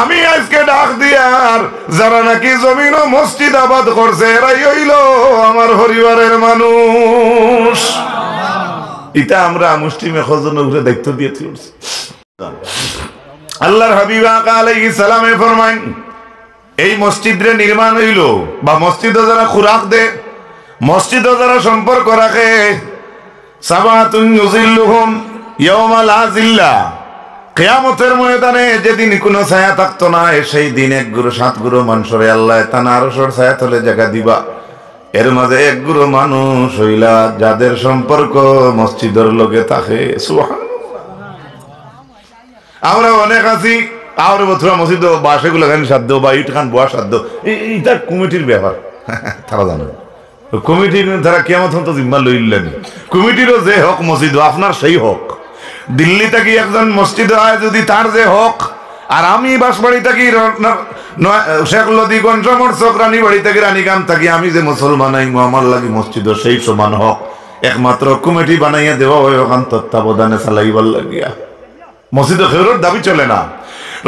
আমি আজকে ডাক দিয়ার যারা নাকি জমিন ও মসজিদ আবাদ করছে এরাই হইল আমার পরিবারের মানুষ। এটা আমরা মুসলিমে খজন উপরে দায়িত্ব দিয়েছি। আল্লাহর হাবিব আলাইহিস সালামে ফরমাইন, এই মসজিদে নির্মাণ হইল বা মসজিদে যারা খুরাক দে, মসজিদে যারা সম্পর্ক রাখে, সাবাতুন ইউজিল্লুহুম ইয়াওমা লা জিল্লা, কিয়ামতের ময়দানে যেদিন কোনো ছায়া থাকতো না, সেই দিন এক গুরু সাত গুরু মানুষরে আল্লাহ তানা আরশের ছায়া তলে জায়গা দিবা। এর মাঝে এক গুরু মানুষ হইলা যাদের সম্পর্ক মসজিদের লগে থাকে। সুবহানাল্লাহ। আমরা অনেক আছি আর বছর মসজিদ বাসেগুলো খান সাধ্য বা ইট খান বয়া সাধ্য, এইটা কমিটির ব্যাপার। তারা জানে কমিটির তারা কেমন তো জিম্মা লইলেন, কমিটিরও যে হক মসজিদ আপনার সেই হক। দিল্লি থাকি একজন মসজিদ হয় যদি তার যে হক, আর আমি বাসবাড়ি থাকি শেখ লদিগঞ্জ সমর্থক রানী বাড়ি থেকে রানীগাম থাকি, আমি যে মুসলমান আমার লাগি মসজিদ সেই সমান হক। একমাত্র কমিটি বানাইয়া দেওয়া হয় ওখান তত্ত্বাবধানে চালাইবার লাগিয়া। মসজিদ খেউরের দাবি চলে না।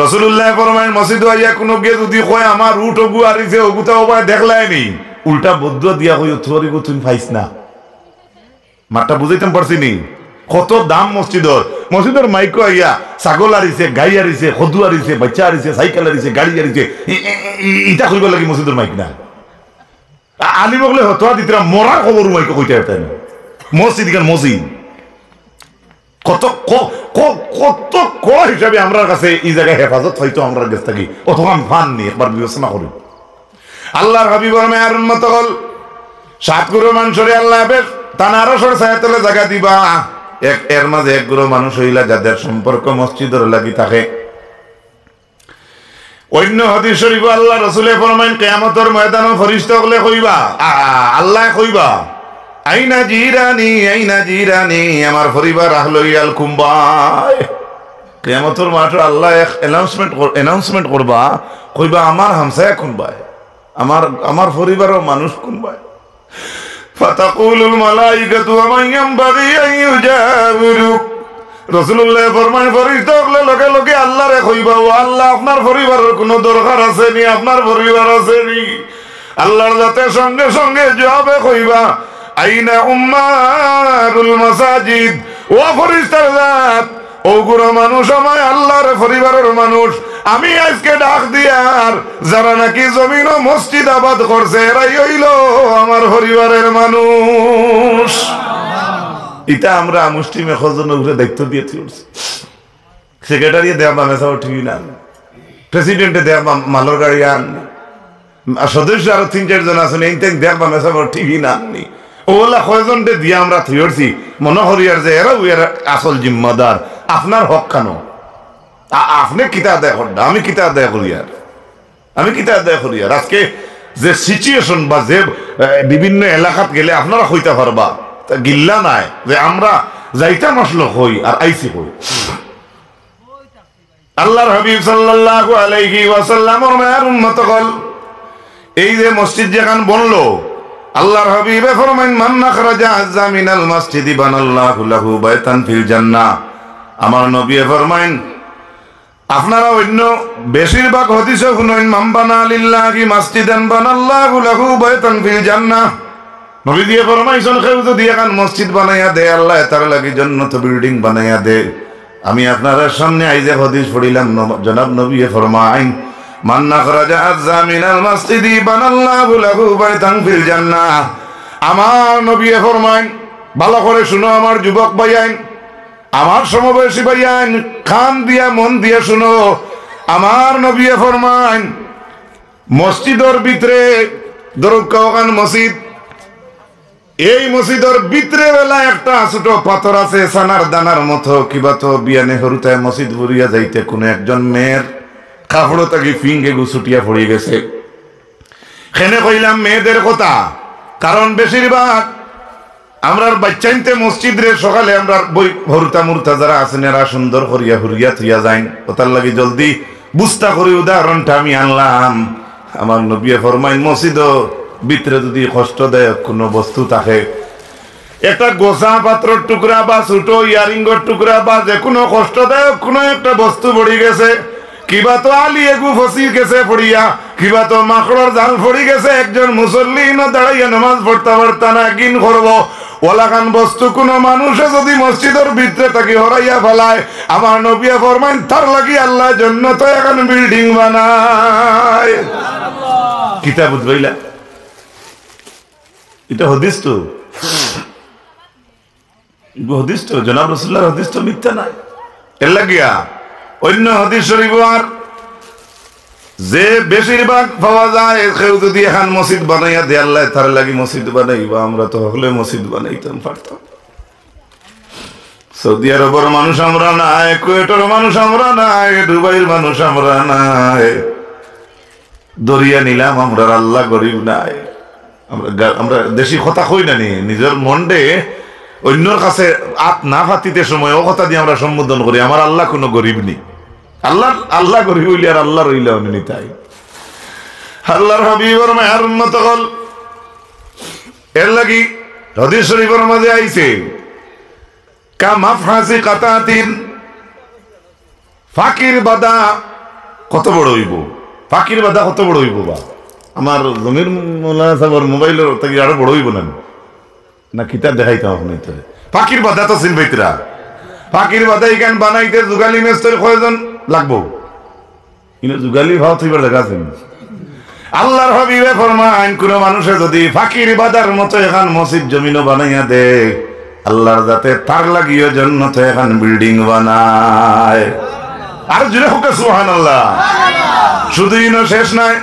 রাসূলুল্লাহ ফরমায়েন মসজিদ আইয়া কোনো গিয়ে যদি কয় আমার উট ওগু আরিছে ওগুতা ওবায় দেখলাইনি, উল্টা বদ্র দিয়া কই থরি গো তুমি পাইছ না। মাঠটা বুঝাইতাম পারছি নি কত দাম মসজিদর। মসজিদের মাইকো আইয়া ছাগল আরিছে, গাই আরিছে, খদু আরিছে, বাচ্চা আরিছে, সাইকেল আরিছে, গাড়ি আরিছে, ইটা কইব লাগি মসজিদের মাইক না। আলি বগলে হতোয়া দিতরা মরার খবর মাইকো কইতে পারতেন। মসজিদ কেন মসজিদ কত কত ক হিসাবে আমরা কাছে এই জায়গায় হেফাজত হয়তো আমরা কাছে থাকি, অথবা আমি ফান নি একবার বিবেচনা করি। আল্লাহর হাবিব আর উম্মত হল সাত গুরু মানুষরে আল্লাহ বেশ তানা আরশের ছায়া তলে জায়গা দিবা। এর মাঝে এক গুরু মানুষ হইলা যাদের সম্পর্ক মসজিদের লাগি থাকে। অন্য হাদিস শরীফ আল্লাহ রাসূলে ফরমাইন কিয়ামতের ময়দানে ফেরেশতাগুলো কইবা, আল্লাহ কইবা আইনা জিরানি, আইনা জিরানি, আমার পরিবার আহলুল কুম্বায়। কিয়ামতের মাঠে আল্লাহ এক অ্যানাউন্সমেন্ট করবা, কইবা আমার হামসায়া কুম্বায়, আমার পরিবারের মানুষ কুম্বায়। ফাতাকুলুল মালাইকাতু ওয়া ইয়ানবাগি আন ইউজাবিরুক। রাসূলুল্লাহ ফরমান ফেরেশতাগুলো লগে লগে আল্লাহরে কইবা, ও আল্লাহ আপনার পরিবারের কোনো দরকার আছে নি, আপনার পরিবার আছে নি? আল্লাহর যাতে সঙ্গে সঙ্গে জবাবে কইবা আইনা উম্মারুল মাসাজিদ, ও ফেরেশতার জাত ও গুরু মানুষ আমার আল্লাহর পরিবারের মানুষ আমি আজকে ডাক দিয়ার যারা নাকি জমিন ও মসজিদ আবাদ করছে এরাই হইল আমার পরিবারের মানুষ। এটা আমরা মুসলিমে খজন উপরে দায়িত্ব দিয়েছি। সেক্রেটারি দেওয়া মেসাও ঠিক না, প্রেসিডেন্টে দেওয়া মালর গাড়ি আন, সদস্য আরো ৩-৪ জন আছেন এই দেওয়া মেসাও ঠিকই না। ওলা কয়জন দিয়ে আমরা থুয়েছি মনে করি আর যে এরাও এর আসল জিম্মাদার। আপনার হক কেন? আপনি কিতা আদায় করেন, আমি কিতা আদায় করি আর আমি কিতা আদায় করি আর আজকে যে সিচুয়েশন বা যে বিভিন্ন এলাকাত গেলে আপনারা হইতে পারবা গিল্লা নাই যে আমরা যাইতাম আসলো হই আর আইসি হই। আল্লাহর হাবিব সাল্লাল্লাহু আলাইহি ওয়াসাল্লামের মায়ের উম্মতগণ এই যে মসজিদ যেখান বনলো আল্লাহর হাবিবে ফরমাইন মান নাখরাজা আযা মিনাল মসজিদি বানাল্লাহু লাহু বাইতান ফিল জান্নাহ। আমার নবী ফরমাইন আপনারা অন্য বেশিরভাগ হাদিসে শুনেন মান বানা লিল্লাহি মসজিদান বানাল্লাহু লাহু বাইতান ফিল জান্নাহ। নবী দিয়ে ফরমাইছেন কেউ যদি এখন মসজিদ বানাইয়া দেয় আল্লাহ তার লাগি জান্নাত বিল্ডিং বানাইয়া দেয়। আমি আপনাদের সামনে আইজে হাদিস পড়িলাম, জনাব নবী ফরমাইন মান নাখরাজা আযা মিনাল মসজিদি বানাল্লাহু লাহু বাইতান ফিল জান্নাহ। আমার নবী ফরমাইন ভালো করে শুনো আমার যুবক ভাইয়ান, আমার সমবয়সী ভাইয়ান, কান দিয়া মন দিয়া শুনো। আমার নবী ফরমাইন মসজিদের ভিতরে দরকান মসজিদ, এই মসজিদের ভিতরে বেলা একটা ছোট পাথর আছে সানার দানার মতো, কিবা তো বিয়ানে হরুতায় মসজিদ ভরিয়া যাইতে কোনো একজন মেয়ের কাপড় তাকে ফিঙ্গে গুছুটিয়া পড়ে গেছে। খেনে কইলাম মেয়েদের কথা, কারণ বেশিরভাগ আমরার বাচ্চাইতে মসজিদ রে সকালে আমরা বই হরুতা মুরতা যারা আছেন এরা সুন্দর করিয়া হুরিয়া থুইয়া যাইন, ওটার লাগি জলদি বুঝতা করি উদাহরণটা আমি আনলাম। আমার নবী ফরমাইন মসজিদ ভিতরে যদি কষ্টদায়ক কোনো বস্তু থাকে, একটা গোসা পাত্রর টুকরা বা ছোট ইয়ারিঙ্গর টুকরা বা যে কোনো কষ্টদায়ক কোনো একটা বস্তু পড়ে গেছে, কিবা তো আলি এগু ফসি গেছে পড়িয়া, কিবা তো মাকড়র জাল পড়ি গেছে, একজন মুসল্লি দাঁড়াইয়া নামাজ পড়তে পারতা না, কিন করবো? ওলাখান বস্তু কোন মানুষে যদি মসজিদের ভিতরে তাকে হরাইয়া ফেলায়, আমার নবিয়া ফরমাইন তার লাগি আল্লাহ জন্য তো এখন বিল্ডিং বানায়। কিতাব বুঝবাইলা, এটা হদিস তো, হদিস তো জনাব রাসূলুল্লাহর হদিস তো মিথ্যা নাই। এর লাগিয়া অন্য হাদিস শরীফ আর যে বেশিরভাগ পাওয়া যায়, কেউ যদি এখন মসজিদ বানাইয়া দিয়ে আল্লাহ তার লাগি মসজিদ বানাইবা, আমরা তো হলে মসজিদ বানাইতাম পারতাম। সৌদি আরবের মানুষ আমরা নাই, কুয়েটের মানুষ আমরা নাই, দুবাইয়ের মানুষ আমরা নাই, দরিয়া নিলাম আমরা, আল্লাহ গরিব নাই। আমরা দেশি কথা কই না নি, নিজের মনডে অন্যর কাছে আত না ফাতিতে সময় ও কথা দিয়ে আমরা সম্বোধন করি, আমার আল্লাহ কোনো গরিব নেই। আল্লাহ গরিব হইলে আর আল্লাহ রইলে অনি তাই। আল্লাহর হাবিবর মায়ার উম্মত হল, এর লাগি হাদিস শরীফের মাঝে আইছে কা মাফহাসি কাতাতিন, ফাকির বাদা কত বড় হইব, ফাকির বাদা কত বড় হইব? বা আমার জমির মোল্লা সাহেবের মোবাইলের থেকে আরো বড় হইব না কিতাব দেখাইতাম আপনি। ফাকির বাদা তো সিলভাইতরা, ফাকির বাদা ইখান বানাইতে যুগালি মেস্তর কয়জন লাগবো? কিন্তু যুগালি ভাও তুইবার দেখাছেন। আল্লাহর হাবিবে ফরমান কোন মানুষে যদি ফাকির বাদার মতো এখন মসজিদ জমিনও বানাইয়া দে, আল্লাহর যাতে তার লাগিয়ে জন্য তো এখন বিল্ডিং বানায়। আর জুড়ে হোক সুবহানাল্লাহ। শুধুই না শেষ নাই,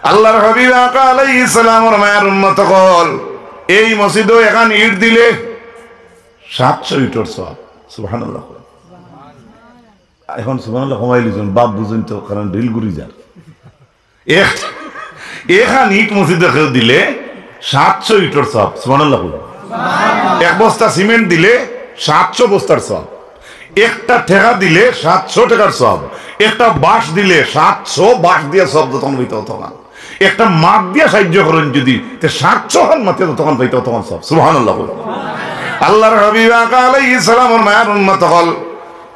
আল্লাহর হাবিব আকা আলাইহিস সালামের মায়ের উম্মত কল, এই মসজিদও এখন ইট দিলে 700 ইটের সওয়াব। সুবহানাল্লাহ। এখন সুবহানাল্লাহ কমাই লিজন, বাপ বুঝুন তো, কারণ ঢিল গুড়ি যার এখান ইট মসজিদে কেউ দিলে 700 ইটের সওয়াব। সুবহানাল্লাহ। এক বস্তা সিমেন্ট দিলে 700 বস্তার সওয়াব, একটা ঠেকা দিলে 700 টাকার সওয়াব, একটা বাঁশ দিলে 700 বাঁশ দিয়ে সব তখন হইতে তখন, একটা মাঠ দিয়ে সাহায্য করেন যদি 700 হান মাঠে তখন পাইতে তখন সব। সুবহানাল্লাহ। আল্লাহর হাবিব আলাইহিস সালামের মায়ের উম্মত হল,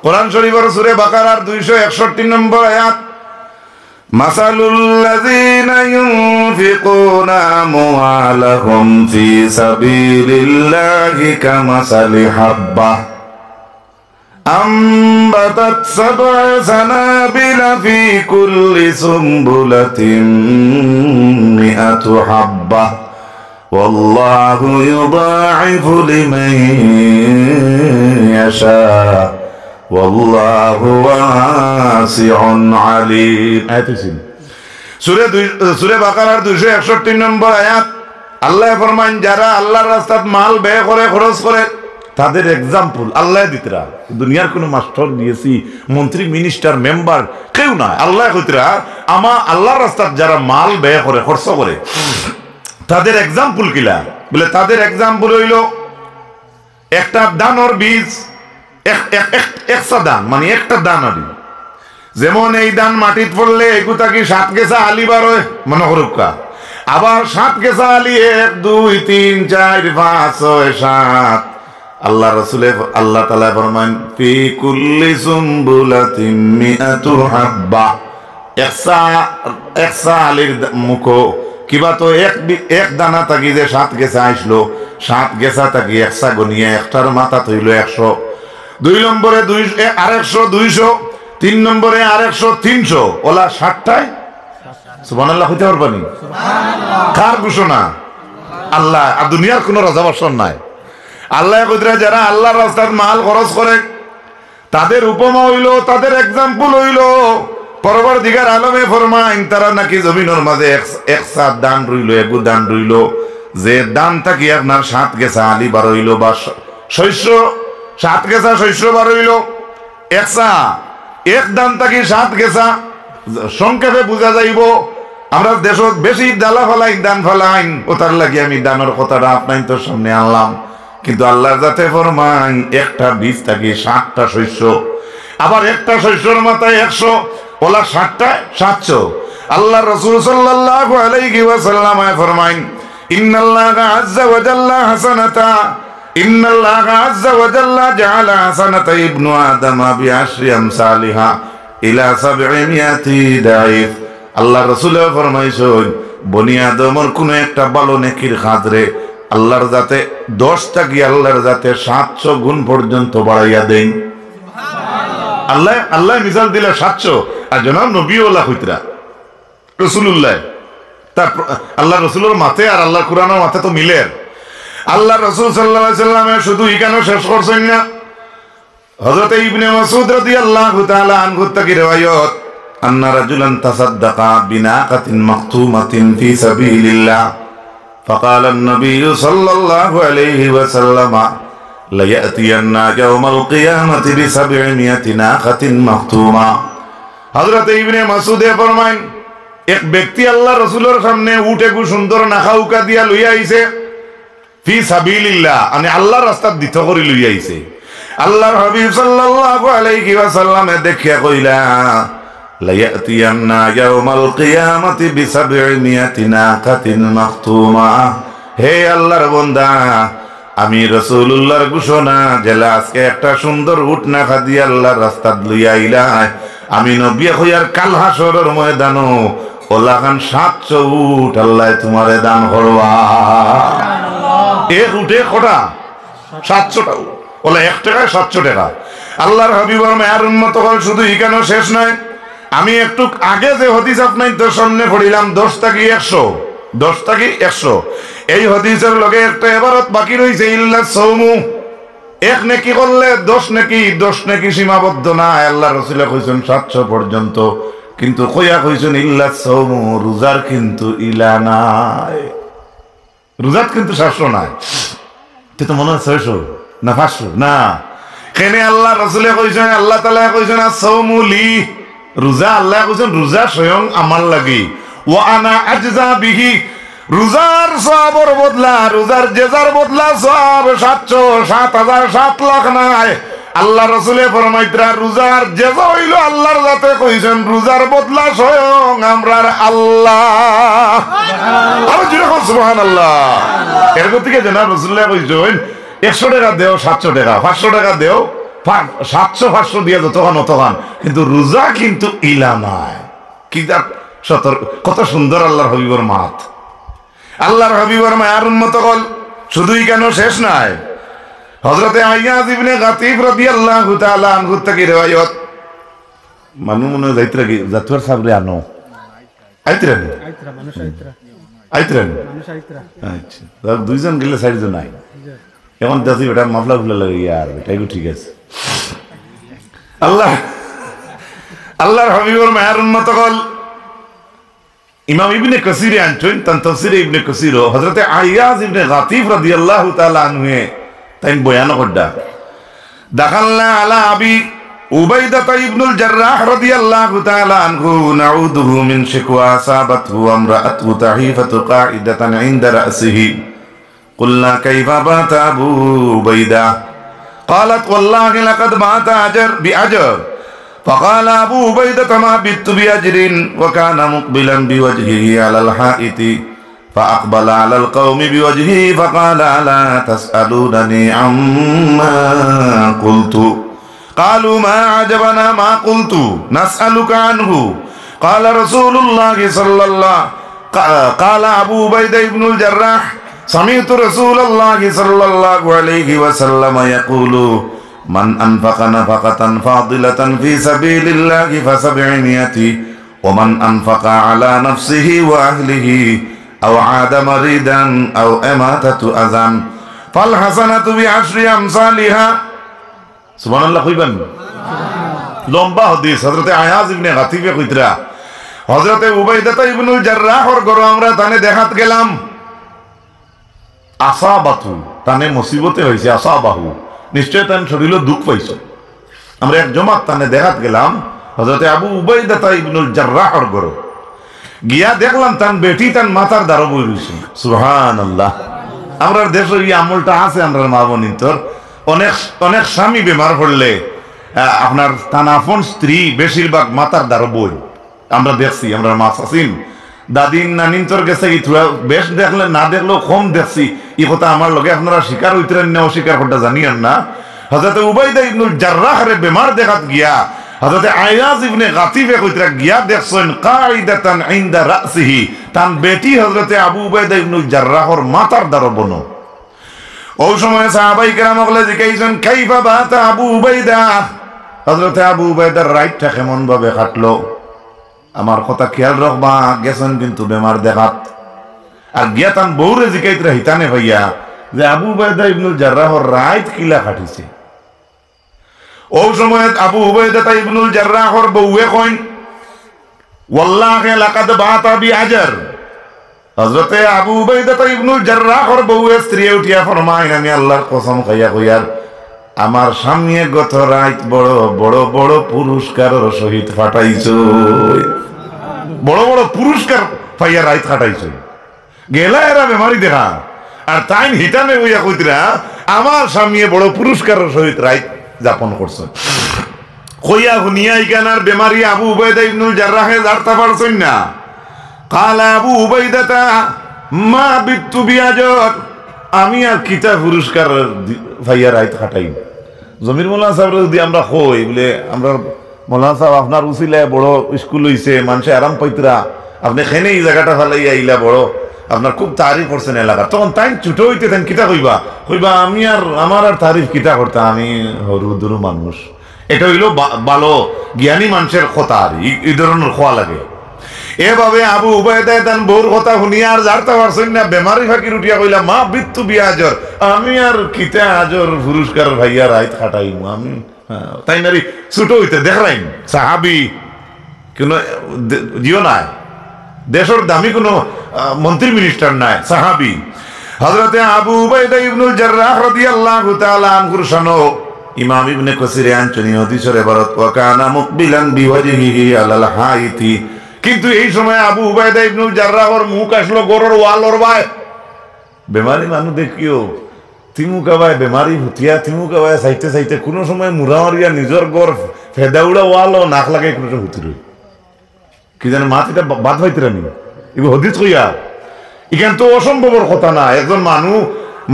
কোরআন শরীফের সূরা বাকারার 261 নম্বর আয়াত, মাসালুল লাযিনা ইউনফিকুনা আমওয়ালাহুম ফি সাবিলিল্লাহি কামাসালি হাব্বা أنبتت 7 سنابل في كل سنبلة 100 حبة والله يضاعف لمن يشاء والله واسع عليم। সূরা বাকারার 261 নম্বর আয়াত, আল্লাহ ফরমান যারা আল্লাহর রাস্তায় মাল ব্যয় করে, খরচ করে, তাদের এক্সাম্পল আল্লাহ দিতরা। দুনিয়ার কোন মাস্টার দিয়েছি, মন্ত্রী, মিনিস্টার, মেম্বার কেউ না, আল্লাহ কইতরা আমার আল্লাহর রাস্তায় যারা মাল ব্যয় করে, খরচ করে, তাদের এক্সাম্পল কিলা বলে? তাদের এক্সাম্পল হইল একটা দানর বীজ, একটা দান মানে একটা দান আলি, যেমন এই দান মাটিত পড়লে এগুতা কি 7 গেছা আলি বার হয় মনে করুকা, আবার 7 গেছা আলি 1 2 3 4 5 6 7। আল্লাহ রাসূলে আল্লাহ তাআলা ফরমান ফি কুল্লি সুমবুলাতিন 100 হাব্বা, একসা আলির মুখো কিবা তো এক দানা থাকি যে 7 গেছা আসলো, 7 গেছা থাকি একসা গনিয়ে একটার মাথা হইল 100, 2 নম্বরে 100 200, 3 নম্বরে 100 300, ওলা 60টায় সুবহানাল্লাহ হইতে পারবানি? কার ঘোষণা? আল্লাহ। আর দুনিয়ার কোন রাজা বর্ষণ নাই। আল্লাহ কইতরা যারা আল্লাহর রাস্তায় মাল খরচ করে, তাদের উপমা হইল, তাদের এক্সাম্পল হইল পরবর্তীকার আলমে ফরমাইন তারা নাকি জমিনের মাঝে একসা দান রইল, এগু দান রইল, যে দান থাকি আপনার 7 গেছা আলি বার হইল, বা শস্য 7 গেছা শস্য বার হইল, একসা এক দান থাকি 7 গেছা। সংক্ষেপে বোঝা যাইব, আমরা দেশত বেশি ডালা ফেলাইন, দান ফেলাইন, ও তার লাগি আমি দানের কথাটা আপনার তোর সামনে আনলাম। কিন্তু আল্লাহ যাতে ফরমান একটা বীজ থাকি 7টা শস্য, আবার একটা শস্যর মাথায় 100, ওলা 60টায় 700। আল্লাহ রাসূল সাল্লাল্লাহু আলাইহি ওয়াসাল্লাম ফরমাইন ইন্নাল্লাহা আযজা ওয়া জাল্লা হাসানাতা, ইন্নাল্লাহা আযজা ওয়া জাল্লা জাআলা হাসানাতা ইবনু আদম বিআশরি আমসালিহা ইলা সাবঈমিয়াতি দাইফ। আল্লাহ রাসূল ফরমাইছেন বনি আদমের কোন একটা ভালো নেকির খাজরে আল্লাহর যাতে 10টা কি আল্লাহর যাতে 700 গুণ পর্যন্ত বাড়াইয়া দেন। আল্লাহ আল্লাহ মিসাল দিলে 700 আর জনাব নবীওয়ালা হইতরা রাসূলুল্লাহ তার আল্লাহ রাসূলের মাথে আর আল্লাহ কুরআনের মাথে তো মিলে। আল্লাহ রাসূল সাল্লাল্লাহু আলাইহি সাল্লামে শুধু ইকানো শেষ করছেন না, হযরত ইবনে মাসউদ রাদিয়াল্লাহু তাআলা আনহু থেকে riwayat আন্না রাজুলান তাসাদ্দাকা বিনাকাতিন মাকতুমাতিন ফি সাবিলিল্লাহ فقال النبي صلى الله عليه وسلم ليأتين يوم القيامة ب700 ناقة مختومة। হযরত ইবনে মাসউদ ফরমায়েন এক ব্যক্তি আল্লাহ রাসূলের সামনে উটে গু সুন্দর নাখাউকা দিয়া লইয়া আইছে ফি সাবিলিল্লাহ, মানে আল্লাহর রাস্তাত দিত করে লইয়া আইছে। আল্লাহর হাবিব সাল্লাল্লাহু আলাইহি ওয়াসাল্লামে দেখিয়া কইলা লায়াতিয়ান্না ইয়াউমাল কিয়ামাতি বি700 নাকাতিন মাখতুমা। হে আল্লাহর বান্দা, আমি রাসূলুল্লাহর ঘোষণা জেলা আজকে একটা সুন্দর উট নাখা দিয়া আল্লাহর রাস্তাত লইয়া আইলা, আমি নবী হইয়ার কাল হাসরের ময়দানো ওলাখান 700 উট আল্লাহ তোমারে দান করবা। এক উটে কটা 700টা ওলা 1 টাকায় 700 টাকা। আল্লাহর হাবিবর মায়ের উম্মত হল শুধু ইকানো শেষ নয়, আমি একটু আগে যে হাদিস আপনাদের সামনে পড়িলাম 10 থেকে 100 এই হাদিসের লগে একটা ইবারত বাকি রইছে ইল্লা সাওমু। এক নেকি করলে 10 নেকি সীমাবদ্ধ না, আল্লাহ রাসূল কইছেন 700 পর্যন্ত, কিন্তু কইয়া কইছেন ইল্লা সাওমু, রোজার কিন্তু ইলা নাই, রোজাত কিন্তু 700 নাই। তো মনে হয় 600 না 500 না, কেনে আল্লাহ রাসূলে কইছেন, আল্লাহ তাআলা কইছেন আস-সাওমু লি, রোজা আল্লাহ কইছেন রোজা স্বয়ং আমার লাগি, ওয়া আনা আজজা বিহি, রোজার সওয়াবের বদলা রোজার জেজার বদলা সওয়াব 700 7000 7 লাখ নাই। আল্লাহ রাসূলে ফরমাইতরা রোজার জেজা হইল আল্লাহর যাতে কইছেন রোজার বদলা স্বয়ং আমরার আল্লাহ। আর যেরকম সুবহানাল্লাহ। এর থেকে জানা রাসূলুল্লাহ কইছেন 100 টাকা দেও 700 টাকা, 500 টাকা দেও 700 500 দিয়ে যতক্ষণ, কিন্তু রোজা কিন্তু ইলা নাই। কি কত সুন্দর আল্লাহর হাবিবের মাত। আল্লাহর হাবিবের মায়ের উম্মত হল শুধুই কেন শেষ নাই, হযরতে আইয়াজ ইবনে গাতিফ রাদিয়াল্লাহু তাআলা আনহু থেকে riwayat মানু মনে যাইত্রা কি জাতওয়ার সাবরে আনো আইত্রা মানুষ আইত্রা আচ্ছা দুইজন গেলে চারজন নাই, এখন দেখি বেটা মাফলা ফুলা লাগে ইয়ার এটাই ঠিক আছে। আল্লাহর হাবিবের মায়ের উম্মত হল ইমাম ইবনে কাসিরে আনছেন তার তাফসীরে ইবনে কাসির হযরতে আইয়াজ ইবনে গাতিফ রাদিয়াল্লাহু তাআলা আনহু তাই বয়ান করদা দাখালনা আলা আবি উবাইদা ইবনুল জাররাহ রাদিয়াল্লাহু তাআলা আনহু নাউদুহু মিন শিকওয়া সাবাতহু আমরাআতু তাহিফাতু কাঈদাতান ইনদা রাসিহি قلنا كيف بات أبو عبيدة قالت والله لقد بات بأجر فقال أبو عبيدة ما بت بأجر وكان مقبلا بوجهه على الحائط فأقبل على القوم بوجهه فقال ألا تسألونني عما قلت قالوا ما عجبنا ما قلت نسألك عنه قال رسول الله صلى الله قال أبو عبيدة بن الجراح سمعت رسول الله صلى الله عليه وسلم يقول من أنفق نفقة فاضلة في سبيل الله ف700 ومن أنفق على نفسه وأهله أو عاد مريدا أو أماتة أذى فالحسنة ب10 أمثالها سبحان الله কইবেন লম্বা হাদিস হযরতে আয়াজ ইবনে গাতিফে কইতরা হযরতে উবাইদা ইবনুল জাররাহর ঘর আমরা তানে দেখাত গেলাম, আসাবাতু তানে মুসিবতে হইছে, আসাবাহু নিশ্চয় তান শরীরে দুঃখ পাইছে। আমরা এক জমাত তানে দেখাত গেলাম হযরতে আবু উবাইদা ইবনুল জাররাহর ঘর গিয়া দেখলাম তান বেটি তান মাথার দ্বারা বই রইছে। সুবহানাল্লাহ। আমরা দেশে এই আমলটা আছে, আমরা মা বোনিন তোর অনেক স্বামী বেমার পড়লে আপনার তানাফন স্ত্রী বেশিরভাগ মাথার দ্বারা বই আমরা দেখছি, আমরা মা শাসিন দাদিন নানিন তোর গেছে বেশ দেখলে না দেখলেও কম দেখছি। এই কথা আমার লগে আপনারা স্বীকার হইতেন না অস্বীকার করতে জানিয়েন না। হযরত উবাইদা ইবনুল জাররাহ রে বেমার দেখাত গিয়া হযরতে আয়াজ ইবনে গাতিফে কইতরা গিয়া দেখছেন কাইদাতান ইনদা রাসিহি, তান বেটি হযরতে আবু উবাইদা ইবনুল জাররাহর মাথার দ্বারা বনো। ওই সময় সাহাবাই কেরাম বলে জিজ্ঞাসেন কাইফা বাতা আবু উবাইদা, হযরতে আবু উবাইদার রাইটটা কেমন ভাবে কাটলো। আমার কথা খেয়াল রাখবা, গেছেন কিন্তু বেমার দেখাত। আর গিয়া তান বউরে জিজ্ঞাইতরা হিতানে ভাইয়া যে আবু উবাইদা ইবনুল জাররাহর রাইট কিলা কাটিছে। ওই সময় আবু উবাইদা ইবনুল জাররাহর বউয়ে কইন ওয়াল্লাহি লাকাদ বাতা বিআজর। হযরতে আবু উবাইদা ইবনুল জাররাহর বউয়ে স্ত্রী উঠিয়া ফরমায় আমি আল্লাহর কসম খাইয়া কইয়ার আমার স্বামী গত রাত বড় বড় বড় পুরস্কারের সহিত ফাটাইছো, বড় বড় পুরস্কার পাইয়া রাত ফাটাইছো। গেলা এরা বেমারি দেখা আর তাই হিটানে হইয়া কইতরা আমার স্বামী বড় পুরস্কারের সহিত রাত যাপন করছে। কইয়া হুনিয়া ইকানার বেমারি আবু উবাইদা ইবনুল জাররাহে জারতা পারছেন না। কাল আবু উবাইদা মা বিত্তু বিআজর, আমি আর কিতা পুরস্কার ভাইয়া রাত কাটাই। জমির মোল্লা সাহেব যদি আমরা কই বলে আমরা মোল্লা সাহেব আপনার উচিলায় বড় স্কুল হইছে, মানুষে আরাম পাইতরা, আপনি খেনে এই জায়গাটা ফালাইয়া আইলা বড় আপনার খুব তারিফ করছেন এলাকা। তখন তাই ছুটো হইতে তেন কিতা কইবা, কইবা আমি আর আমার আর তারিফ কিতা করতাম, আমি হরু দুরু মানুষ। এটা হইল ভালো জ্ঞানী মানুষের কথা, আর এই ধরনের খোয়া লাগে। এভাবে আবু উবাইদা তান বউর কথা শুনিয়া আর জারতা পারছেন না, বেমারি ফাঁকি উঠিয়া কইলা মা বিত্তু বিআজর, আমি আর কিতা আজর পুরস্কার ভাইয়া রাত খাটাইম আমি। তাই নারী ছুটো হইতে দেখলাইন সাহাবি কোন জিও নাই, দেশের দামি কোনো মন্ত্রী মিনিস্টার নাই, সাহাবি হযরতে আবু উবাইদা ইবনুল জাররাহ রাদিয়াল্লাহু তাআলা আনহুর শানো ইমাম ইবনে কাসির আনচনি হাদিসের ইবারত ওয়া কানা মুকবিলান বিওয়াজহিহি আলাল হাইতি। কিন্তু এই সময় আবু উবাইদা ইবনুল জাররাহর মুখ আসলো গরর ওয়ালর ভাই। বেমারি মানুষ দেখিও তিমু কাবায় বেমারি হুতিয়া তিমু কাবায় সাইতে সাইতে কোনো সময় মুরামারিয়া নিজের গড় ফেদাউড়া ওয়ালও নাক লাগে কোনো হুতি রই কি জানে মাটিটা বাদ হইতে রানি এগুলো হদিস কইয়া এখান তো অসম্ভবের কথা না। একজন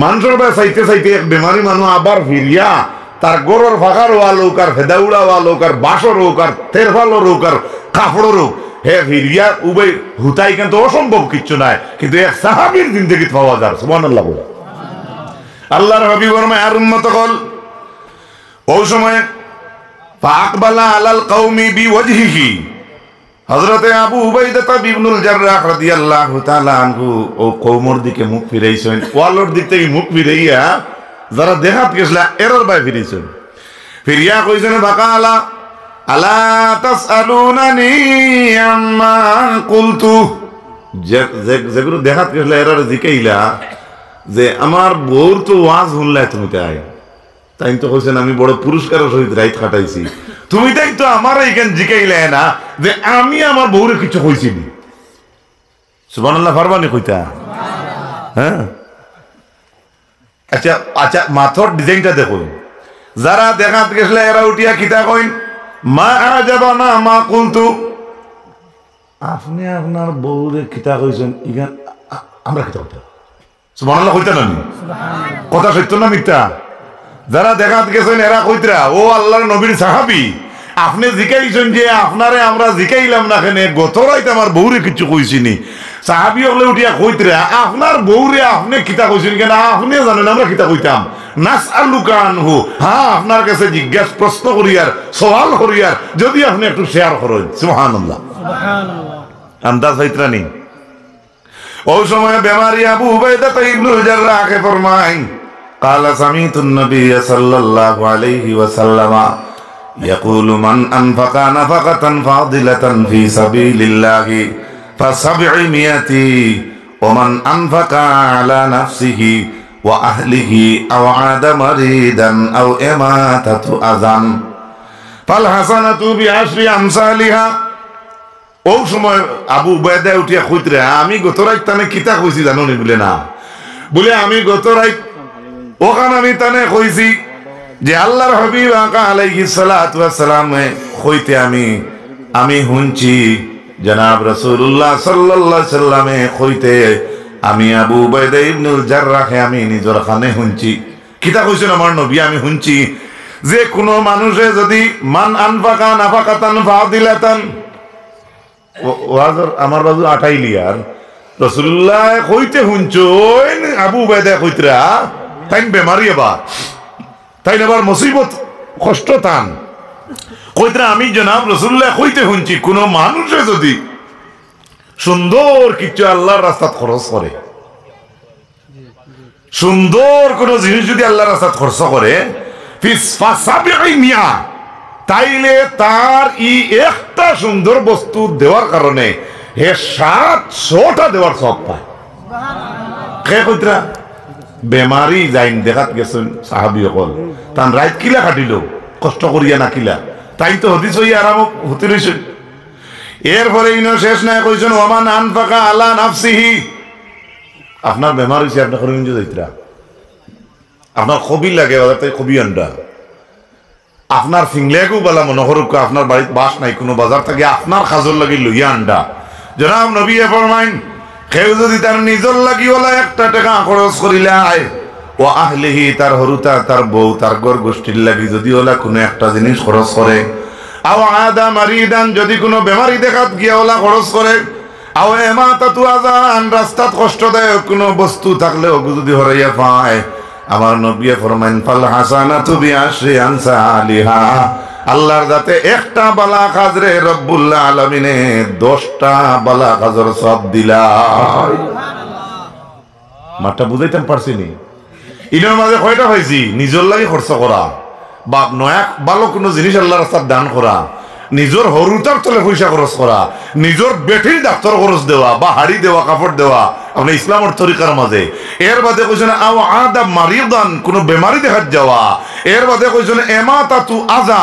মানুষের ভাই চাইতে চাইতে এক বেমারি মানুষ আবার ফিরিয়া তার গরর ফাঁকার ওয়াল হোক আর ফেদাউড়া ওয়াল হোক আর বাঁশর হোক আর তেরফালর হোক আর কাপড়ের হোক, হে ফিরিয়া উবে হুতাই কিন্তু অসম্ভব কিচ্ছু নাই। কিন্তু এক সাহাবীর জিন্দেগি পাওয়া যায়। সুবহানাল্লাহ। আল্লাহর হাবিব ফরমায় আর উম্মত কল ওই সময় ফাকবালা আলাল কওমি বিওয়াজহিহি, হযরতে আবু উবাইদা ইবনুল জাররাহ রাদিয়াল্লাহু তাআলা আনহু ও কওমের দিকে মুখ ফিরাইছেন। ওয়ালর দিক থেকে মুখ ফিরাইয়া যারা দেখাত গেছলা এরর বাই ফিরাইছেন। ফিরিয়া কইছেন বাকালা আলা তাসআলুনানি আম্মা কুলতু, যেগুলো দেখাত গেছলা এরর জিকাইলা যে আমার বউর তো ওয়াজ শুনলাই তুমি তাই তাই তো কইছেন আমি বড় পুরস্কারের সহিত রাত কাটাইছি, তুমি তাই তো আমার এইখান জিকাইলে না যে আমি আমার বউরে কিছু কইছিনি। সুবহানাল্লাহ ফারবানি কইতা। হ্যাঁ আচ্ছা আচ্ছা মাথর ডিজাইনটা দেখুন। যারা দেখাত গেছলে এরা উঠিয়া কিতা কইন মা আজাবানা মা কুলতু, আপনি আপনার বউরে কিতা কইছেন ইখান আমরা কিতা কইতা। সুবহানাল্লাহ কইতা না কথা সত্য না মিথ্যা? যারা দেখাত গেছেন এরা কইতরা ও আল্লাহর নবীর সাহাবী, আপনি জিকাইছেন যে আপনারে আমরা জিকাইলাম না কেন গত রাইতে আমার বউরে কিছু কইছিনি। সাহাবী হলে উঠিয়া কইতরা আপনার বউরে আপনি কিতা কইছেন কেন আপনি জানেন আমরা কিতা কইতাম। নাসআলুকা আনহু, হ্যাঁ আপনার কাছে জিজ্ঞাসা প্রশ্ন করিয়ার সওয়াল করিয়ার যদি আপনি একটু শেয়ার করেন। সুবহানাল্লাহ সুবহানাল্লাহ। আন্দাজ হইতরানি ওই সময় বেমারি আবু উবাইদা ইবনুল জাররাহকে ফরমায় قال سمعت النبي صلى الله عليه وسلم يقول من أنفق نفقة فاضلة في سبيل الله فسبعمائة ومن أنفق على نفسه وأهله أو عاد مريدا أو إماتة أذى فالحسنة بعشر أمثالها। ওই সময় আবু উবাইদা উঠিয়া কইতরা আমি গত রাত তানে কিতা কইছি জানো নি বলে না বলে আমি গত রাত ওখানে আমি তানে কইছি যে আল্লাহর হাবিব আকা আলাইহিস সালাতু ওয়াস সালাম কইতে আমি শুনছি জনাব রাসূলুল্লাহ সাল্লাল্লাহু আলাইহি সাল্লামে কইতে আমি আবু উবাইদা ইবনুল জাররাহ আমি নিজের কানে শুনছি। কিতা কইছেন আমার নবী আমি শুনছি যে কোনো মানুষে যদি মান আনফাকা নাফাকাতান ফাদিলাতান ওয়াজর আমার বাজু আটাইলি আর রাসূলুল্লাহ কইতে হুনছইন আবু উবাইদা কইতরা তাইন বেমারি আবার তাইন আবার মুসিবত কষ্ট তান কইতরা আমি জনাব রাসূলুল্লাহ কইতে হুনছি কোন মানুষে যদি সুন্দর কিছু আল্লাহর রাস্তায় খরচ করে, সুন্দর কোন জিনিস যদি আল্লাহর রাস্তায় খরচ করে তাইলে তার ই একটা সুন্দর বস্তু দেওয়ার কারণে হে 700টা দেওয়ার সব পায়। কে কইতরা বেমারি যাইন দেখাত গেছেন সাহাবী হল তান রাত কিলা কাটিল কষ্ট করিয়া না কিলা তাই তো হদিস হইয়া আরাম হতে রইছেন। এরপরে ইনো শেষ নাই কইছেন ওমান আনফাকা আলা নাফসিহি আপনার বেমার হইছে আপনি করে নিয়ে যাইতরা আপনার কবি লাগে তাই কবি আন্ডা আপনার ফিংলেগু বলা মনোহরক আপনার বাড়িতে বাস নাই কোনো বাজার থেকে আপনার খাজর লাগি লইয়া আন্ডা জনাব নবী ফরমাইন কেউ যদি তার নিজর লাগি ওলা 1 টাকা খরচ করিলায় ও আহলিহি তার হরুতা তার বউ তার গর গোষ্ঠীর লাগি যদি ওলা কোনো একটা জিনিস খরচ করে আও আদা মারিদান যদি কোনো বেমারি দেখাত গিয়া ওলা খরচ করে আও এমাতাতু আযান রাস্তাত কষ্টদায়ক কোনো বস্তু থাকলে ওগু যদি হরাইয়া পায় আমার নবী ফরমান ফাল হাসানাতু বিআশরি আমসালিহা আল্লাহর যাতে একটা বালা কাজ রে রব্বুল আলামিনে 10টা বালা কাজের সব দিলা। সুবহানাল্লাহ মাটা বুঝাইতাম পারছিনি ইনার মাঝে কয়টা হইছি নিজের লাগি খরচ করা বা নয়া ভালো কোনো জিনিস আল্লাহর রাস্তায় দান করা, নিজের হরুতার তলে পয়সা খরচ করা, নিজের বেঠির ডাক্তার খরচ দেওয়া বা হাড়ি দেওয়া কাপড় দেওয়া আপনার ইসলামের তরিকার মাঝে। এর বাদে কইছেন আও আদা মারিদান কোনো বেমারি দেখাত যাওয়া। এর বাদে কইছেন এমাতাতু আযা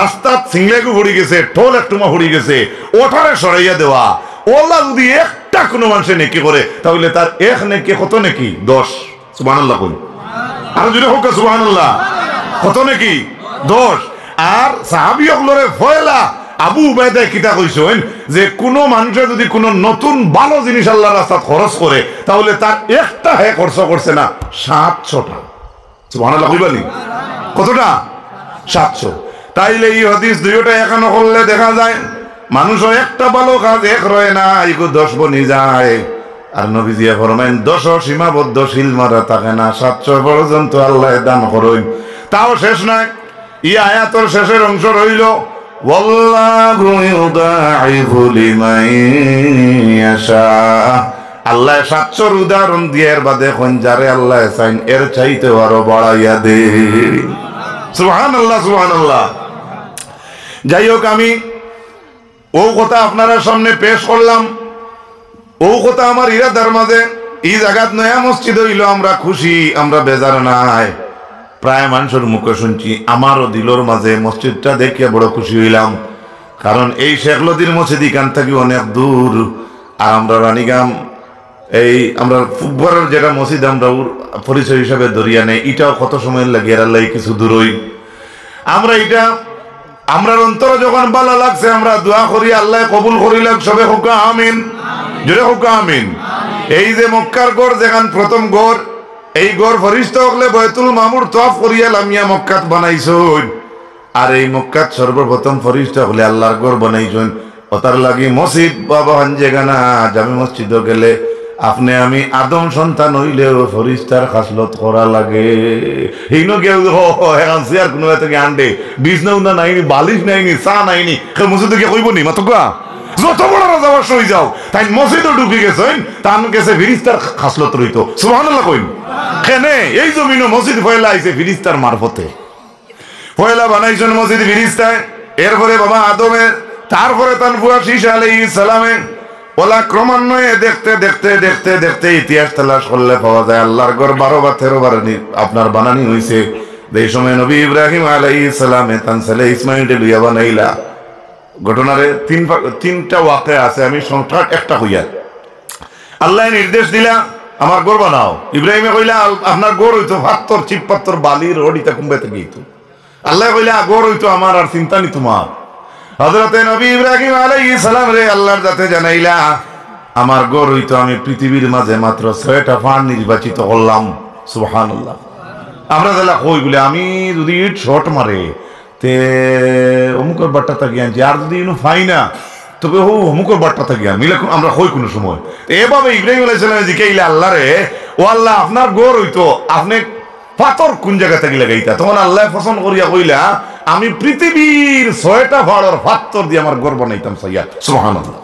রাস্তাত সিংলেগু হড়ি গেছে ঠোল একটুমা হড়ি গেছে ওঠারে সরাইয়া দেওয়া। ওলা যদি একটা কোনো মানুষে নেকি করে তাহলে তার এক নেকি কত নেকি 10। সুবহানাল্লাহ কই আর যদি হোক সুবহানাল্লাহ কত নাকি 10। আর সাহাবী হলরে ফয়লা আবু উবাইদা কিতা কইছেন যে কোন মানুষে যদি কোন নতুন ভালো জিনিস আল্লাহর রাস্তায় খরচ করে তাহলে তার একটা হে খরচ করছে না 700টা। সুবহানাল্লাহ কইবানি কতটা 700। তাইলে এই হাদিস দুইটা এখানে করলে দেখা যায় মানুষ একটা ভালো কাজ এক রয় না ইগো 10 বনি যায়। আর নবীজি ফরমাইন 10 সীমাবদ্ধ শিল মারা থাকে না 700 পর্যন্ত আল্লাহ দান করেন। তাও শেষ নাই এই আয়াতের শেষের অংশ রইল ওয়াল্লাহু ইউদাইফু লিমান ইয়াশা। আল্লাহ 700 উদাহরণ দিয়ে এর বাদে কোন যারে আল্লাহ চাইন এর চাইতে আরো বাড়াইয়া দে। সুবহানাল্লাহ সুবহানাল্লাহ। যাই হোক আমি ও কথা আপনারা সামনে পেশ করলাম। ও কথা আমার ইরাদার মাঝে এই জায়গাত নয়া মসজিদ হইল আমরা খুশি আমরা বেজার নাই। প্রায় মানুষের মুখে শুনছি আমারও দিলর মাঝে মসজিদটা দেখে বড় খুশি হইলাম কারণ এই শেখলদির মসজিদ এখান থেকে অনেক দূর। আর আমরা রানীগাম এই আমরা ফুটবলের যেটা মসজিদ আমরা পরিচয় হিসাবে ধরিয়া নেই এটাও কত সময় লাগে এর লাগে কিছু দূরই আমরা এটা আমরা অন্তর যখন ভালো লাগছে আমরা দোয়া করি আল্লাহ কবুল করিলাম সবে হুকা আমিন জোরে হুকা আমিন। এই যে মক্কার গড় যেখান প্রথম গড় এই গড় ফরিস্তা হলে বয়তুল মামুর তফ করিয়া লামিয়া মক্কাত বানাইছুন। আর এই মক্কাত সর্বপ্রথম ফরিস্তা হলে আল্লাহর গড় বানাইছুন ওটার লাগি মসজিদ বাবা যেখানা জামে মসজিদ গেলে আপনি আমি আদম সন্তান হইলেও ফরিস্তার খাসলত করা লাগে। এইনো কেউ এখন চেয়ার কোনো থেকে আনডে বিছনাও না নাইনি বালিশ নাইনি চা নাইনি মসজিদে কে কইব নি মাতকা যত বড় রাজা হই যাও তাই মসজিদও ঢুকে গেছেন তান গেছে ফিরিস্তার খাসলত রইত। সুবহানাল্লাহ কইন কেনে এই জমিনও মসজিদ ফয়লা আইছে ফিরিস্তার মারফতে ফয়লা বানাইছেন মসজিদ ফিরিস্তায়। এরপরে বাবা আদমে তারপরে তার বুয়া ঈসা আলাইহিস সালামে ওলা ক্রমান্বয়ে দেখতে দেখতে দেখতে দেখতে ইতিহাস তালাশ করলে পাওয়া যায় আল্লাহর ঘর 12 বা 13 বার আপনার বানানি হয়েছে। এই সময় নবী ইব্রাহিম আলাইহিস সালামে তার ছেলে ইসমাইলকে লইয়া বানাইলা। ঘটনারে তিনটা ওয়াকে আছে আমি সংখ্যা একটা হইয়া আল্লাহ নির্দেশ দিলা আমার ঘর বানাও। ইব্রাহিমে কইলা আপনার ঘর হইতো পাত্তর চিপ পাত্তর বালির রডিটা কুম্বাইতে গিয়েতো। আল্লাহ কইলা ঘর হইতো আমার আর চিন্তা নি তোমার। হযরতে নবী ইব্রাহিম আলাইহিস সালাম রে আল্লাহর যাতে জানাইলা আমার ঘর হইতো আমি পৃথিবীর মাঝে মাত্র 6টা ফান নির্বাচিত করলাম। সুবহানাল্লাহ আমরা তাহলে কই বলে আমি যদি ইট শর্ট মারে তে অমুকের বাট্টা থাকি আনছি আর যদি ইনু ফাই না তবে অমুকের বাট্টা থাকি মিলে আমরা কই কোনো সময় এভাবে ইব্রাহিম আলাইহিস সালাম জিকাইলে আল্লাহ রে ও আল্লাহ আপনার গোর হইতো আপনি পাথর কোন জায়গা থেকে লাগাইতা তখন আল্লাহ পছন্দ করিয়া কইলা আমি পৃথিবীর 6টা পাহাড়ের পাথর দিয়ে আমার গোর বানাইতাম সাইয়া সুবহানাল্লাহ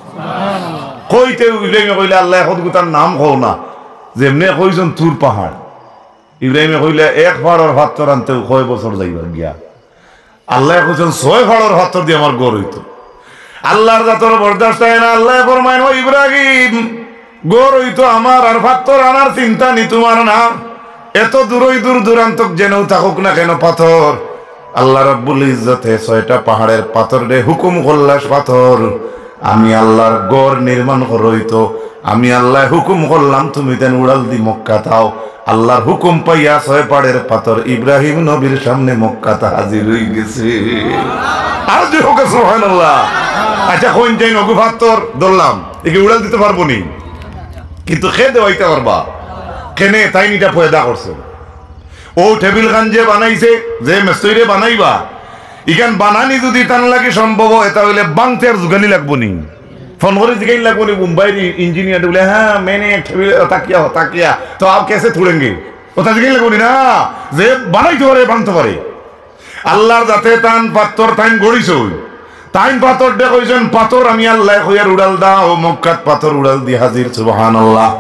কইতে ইব্রাহিমে কইলা আল্লাহ হদগুতার নাম কও না যেমনে কইছেন তুর পাহাড় ইব্রাহিমে কইলে এক পাহাড়ের পাথর আনতে কয় বছর যাইবা গিয়া আল্লাহ কইছেন 6 পাহাড়ের পাথর দিয়ে আমার গোর হইতো আল্লাহর জাতর বরদাস্ত হয় না আল্লাহ ফরমায় ও ইব্রাহিম গোর হইতো আমার আর পাথর আনার চিন্তা নি তোমার না এত দূরই দূর দূরান্ত জেনেও থাকুক না কেন পাথর আল্লাহ রাব্বুল ইজ্জতে 6টা পাহাড়ের পাথর রে হুকুম করলাস পাথর আমি আল্লাহর গড় নির্মাণ করইতো আমি আল্লাহ হুকুম করলাম তুমি তেন উড়াল দি মক্কা দাও আল্লাহর হুকুম পাইয়া 6 পাহাড়ের পাথর ইব্রাহিম নবীর সামনে মক্কাতে হাজির হয়ে গেছে আর যে হোক সুবহানাল্লাহ আচ্ছা কোন যাই নগু পাথর ধরলাম একে উড়াল দিতে পারবো নি কিন্তু খেয়ে দেওয়াইতে পারবা কেনে তাই নিটা পয়দা করছে ও টেবিল খান যে বানাইছে যে মেসইরে বানাইবা ইখান বানানি যদি টান লাগে সম্ভব হয় তাহলে বাংতে আর জুগানি লাগবো নি ফোন করে জিগাই লাগবো নি মুম্বাইয়ের ইঞ্জিনিয়ার বলে হ্যাঁ मैंने টেবিল তাকিয়া তো আপ कैसे थोड़ेंगे ওটা জিগাই লাগবো নি না যে বানাইতে পারে বানতে পারে আল্লাহর যাতে টান পাথর টাইম গড়িছ টাইম পাথর দে কইছেন পাথর আমি আল্লাহ কইয়ার উড়াল দাও মক্কাত পাথর উড়াল দি হাজির সুবহানাল্লাহ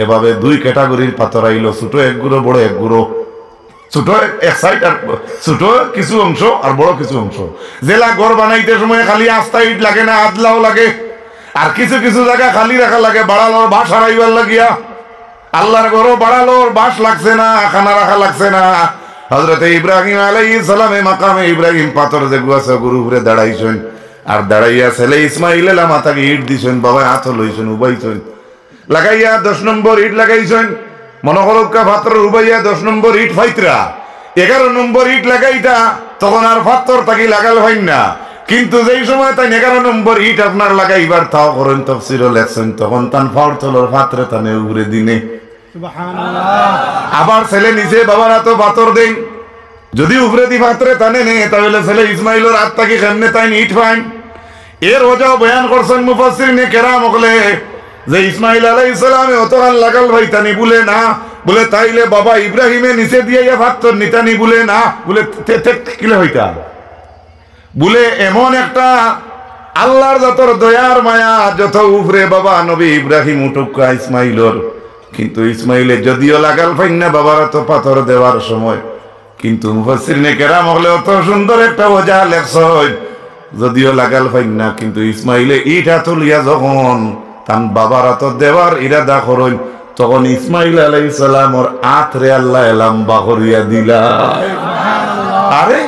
এভাবে 2 ক্যাটাগরির পাথর আইলো ছোট এক গুঁড়ো বড় এক গুঁড়ো ছোট এক সাইড আর ছোট কিছু অংশ আর বড় কিছু অংশ জেলা ঘর বানাইতে সময় খালি আস্তা ইট লাগে না আদলাও লাগে আর কিছু কিছু জায়গা খালি রাখা লাগে বাড়ালোর বাঁশ হারাইবার লাগিয়া আল্লাহর ঘরও বাড়ালোর বাঁশ লাগছে না খানা রাখা লাগছে না হযরত ইব্রাহিম আলাইহিস সালামে মাকামে ইব্রাহিম পাথর যে গুয়াছে গুরু উপরে দাঁড়াইছেন আর দাঁড়াইয়া ছেলে ইসমাইল মাথাকে ইট দিছেন বাবা হাত লইছেন উবাইছেন লাগাইয়া 10 নম্বর ইট লাগাইছেন মনে করো পাথর উবাইয়া 10 নম্বর ইট ফাইতরা 11 নম্বর ইট লাগাইতা তখন আর পাথর তাকি লাগাল হয় না কিন্তু যেই সময় তাই 11 নম্বর ইট আপনার লাগাইবার তাও করেন তাফসীরে লেখছেন তখন তান ফাউর তলর পাত্রে তানে উড়ে দিনে সুবহানাল্লাহ আবার ছেলে নিচে বাবার হাতে পাথর দেন যদি উপরে দি পাত্রে টানে নে তাহলে ছেলে ইসমাইলের হাত তাকি কেমনে তাই ইট ফাইন এর ওজাও বয়ান করছেন মুফাসসিরিনে কেরাম হলে যে ইসমাইল আলাইহিস সালামে অতখান লাগাল ভাইতানি বলে না বলে তাইলে বাবা ইব্রাহিমে নিচে দিয়ে পাথর নিতানি বলে না বলে কিলে হইতা বলে এমন একটা আল্লাহর যতর দয়ার মায়া যত উপরে বাবা নবী ইব্রাহিম উঠুকা ইসমাইলর কিন্তু ইসমাইলে যদিও লাগাল ফাইন না বাবার তো পাথর দেওয়ার সময় কিন্তু মুফাসসিরিনে কেরাম হলে অত সুন্দর একটা ওজা লেখছেন যদিও লাগাল ফাইন না কিন্তু ইসমাইলে ইটা তুলিয়া যখন তান বাবার হাত দেওয়ার ইরাদা করইন তখন ইসমাইল আলাইহিস সালামর আতরে আল্লাহ লম্বা করিয়া দিলা আরে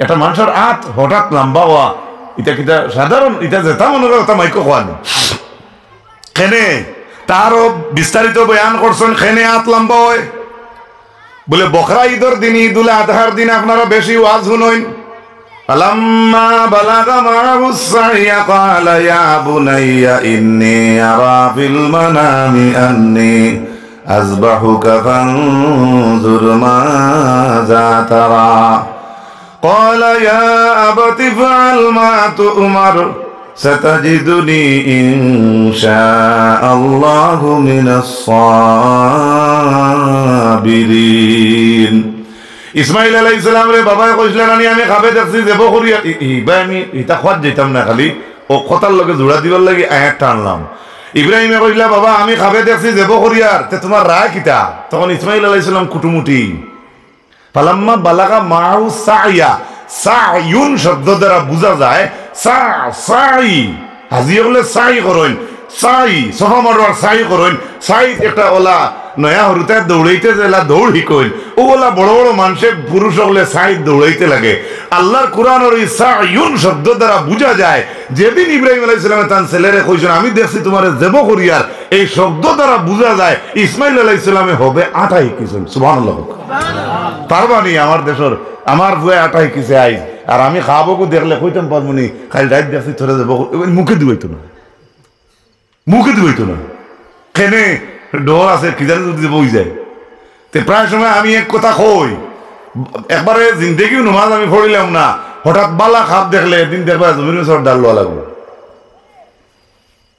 এটা মানুষের আত হঠাৎ লম্বা হওয়া এটা কিটা সাধারণ এটা যেটা মনে করে ওটা মাইকো কোয়ান কেনে তারও বিস্তারিত বয়ান করছেন কেনে আত লম্বা হয় বলে বকরা ঈদের দিন ঈদুল আজহার দিন আপনারা বেশি ওয়াজ শুনুন فلما بلغ معه السعي قال يا بني إني أرى في المنام أني أذبحك فانظر ماذا ترى قال يا أبت افعل ما تؤمر ستجدني إن شاء الله من الصابرين ইসমাইল আলাইহিস সালাম রে বাবা কইছিলেন আমি খাবে দেখছি দেব করিয়া ইবা আমি এটা খাওয়াত যেতাম না খালি ও কথার লগে জোড়া দিবার লাগি আয়াত টানলাম ইব্রাহিমে কইলা বাবা আমি খাবে দেখছি দেব করিয়ার তে তোমার রায় কিটা তখন ইসমাইল আলাইহিস সালাম কুটুমুটি ফালাম্মা বালাগা মাউ সাইয়া সাইয়ুন শব্দ দ্বারা বোঝা যায় সাই হাজি হলে সাই করেন সাই সফা মারবার সাই করেন সাই একটা ওলা নয়া হরুতে দৌড়াইতে জেলা দৌড় শিকইন ওলা বড় বড় মানুষে পুরুষ হলে সাই দৌড়াইতে লাগে আল্লাহর কোরআনের এই সাইয়ুন শব্দ দ্বারা বোঝা যায় যেদিন ইব্রাহিম আলাইহিস সালাম তার ছেলেরে কইছেন আমি দেখছি তোমারে দেব করিয়ার এই শব্দ দ্বারা বোঝা যায় ইসমাইল আলাইহিস সালামে হবে আটা শিকিছেন সুবহানাল্লাহ পারবানি আমার দেশের আমার বুয়ে আটা শিকিছে আইজ আর আমি খাবো দেখলে কইতাম পারবনি খালি রাত দেখছি তোরে দেব মুখে দিবাইতো না মুখে দিবাইতো না কেনে ডর আছে কি জানি যদি বই যায় তে প্রায় সময় আমি এক কথা কই, একবারে জিন্দেগিও নমাজ আমি পড়িলাম না, হঠাৎ বালা খাপ দেখলে একদিন দেখবা জমির সর ডাল লওয়া লাগবো।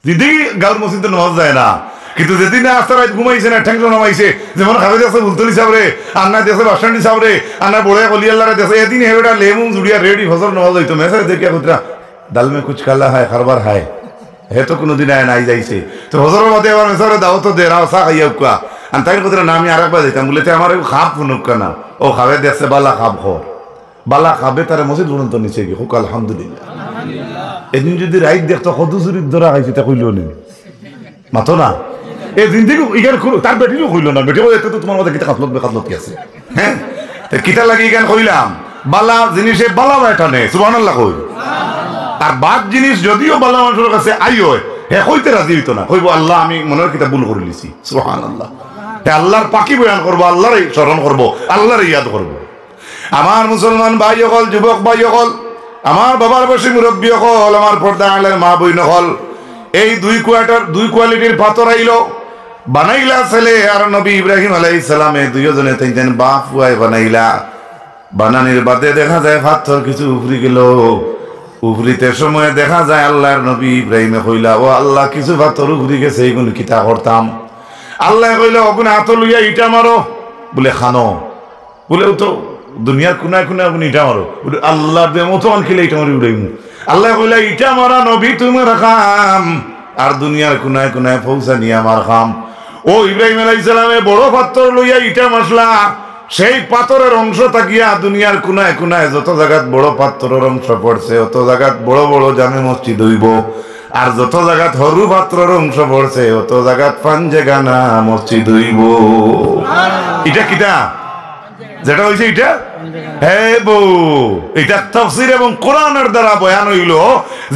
জিন্দেগি গাঁর মসজিদে নমাজ যায় না, কিন্তু যেদিন আস্তে রাত ঘুমাইছে না, ঠ্যাংশন নামাইছে, যেমন খাবে দেখছে বুলতলি সাবরে, আন্না দেখছে বাসস্ট্যান্ড সাবরে, আন্না বড়ে কলিয়াল্লারা দেখছে, এদিন হেবেটা লেমুন জুড়িয়া রেডি ফসল নমাজ হইতো মেসেজ দেখিয়া কুতরা ডাল মে কুছ কালা হয় খারবার হয়, হে তো কোনোদিন আয় নাই যাইছে, তো ফসলের মধ্যে আবার মেসরে দাও তো দে রাও চা খাইয়া উকা আর তাই কথা না আমি আর একবার যাইতাম বলে আমার খাপ ফুনুকা না, ও খাবে দেখছে বালা খাপ খর, বালা খাবে তারা মসজিদ পর্যন্ত নিচে গিয়ে হোক আলহামদুলিল্লাহ। এদিন যদি রাইত দেখতো কদুজুরির ধরা খাইছে তা কইল নি মাতো না, এই জিন্দিগি ইগান তার বেটিও কইল না, বেটি এত তো তোমার মধ্যে কিতা কাতলত কি আছে, হ্যাঁ কিতা লাগে ইগান কইলাম বালা জিনিসে বালা বেটা নেই সুবহানাল্লাহ কই, আর বাদ জিনিস যদিও বালা মানুষের কাছে আই হয় হে কইতে রাজি হইতো না, কইব আল্লাহ আমি মনের কিতা ভুল করে লিছি সুবহানাল্লাহ, হে আল্লাহর পাকি বয়ান করবো, আল্লাহর স্মরণ করবো, আল্লাহর ইয়াদ করবো। আমার মুসলমান ভাই হল, যুবক ভাই হল, আমার বাবার বসে মুরব্বী হল, আমার পর্দা আলের মা বই নহল, এই দুই কোয়ালিটির পাথর আইলো বানাইলা ছেলে আর নবী ইব্রাহিম আলাইহিস সালামে দুইজনে তিনজন বাপ ফুয়াই বানাইলা, বানানির বাদে দেখা যায় পাথর কিছু উফরি গেল, উফরিতে সময় দেখা যায় আল্লাহর নবী ইব্রাহিমে কইলা ও আল্লাহ কিছু পাথর উফরি গেছে এইগুলো কিতা করতাম, আল্লাহ কইলা ওগুলো হাত লইয়া ইটা মারো, বলে খানো, বলে ও তো দুনিয়ার কোনায় কোনায় আপনি ইটা মারো, আল্লাহর দে মতো আনখিলে ইটা মারি উড়াইম, আল্লাহ কইলা ইটা মারা নবী তুমি রাখাম আর দুনিয়ার কোনায় কোনায় পৌঁছা নিয়ে আমার খাম। ও ইব্রাহিম আলাইহিস সালামে বড় পাথর লইয়া ইটা মাসলা, সেই পাথরের অংশ থাকিয়া দুনিয়ার কোনায় কোনায় যত জায়গাত বড় পাথরের অংশ পড়ছে অত জায়গাত বড় বড় জামে মসজিদ হইব, আর যত জায়গাত সরু পাথরের অংশ পড়ছে অত জায়গাত পাঞ্জেগানা মসজিদ হইব। এটা কিটা যেটা হইছে এটা হে বউ, এটা তাফসীর এবং কোরআনের দ্বারা বয়ান হইল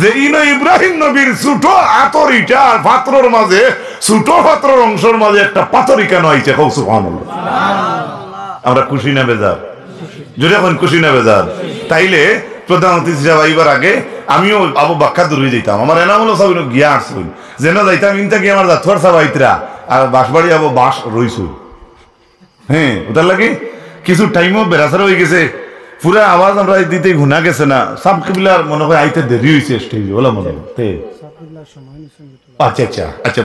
যে ইনো ইব্রাহিম নবীর ছোট আতর ইটা আর পাথরের মাঝে ছোট পাথরের অংশের মাঝে একটা পাথর কেন হইছে, কও সুবহানাল্লাহ। আমরা খুশি না বেজার, যদি এখন খুশি না বেজার, তাইলে প্রধানমন্ত্রী হিসাবে আইবার আগে আমিও আবু বাক্কা দূরে যেতাম, আমার এনামূল সব গিয়া আসছিল যেন যাইতাম ইনতা গিয়ে আমার জাথুয়ার সাহেব আইতরা আর বাঁশবাড়ি আবু বাঁশ রইছু, হ্যাঁ ওটার লাগে কিছু টাইমও বেড়াচার হয়ে গেছে, পুরা আওয়াজ আমরা দিতে ঘুনা গেছে না, সাব কিবলার মনে হয় আইতে দেরি হয়েছে স্টেজে ওলা মনে হয়, আচ্ছা আচ্ছা আচ্ছা।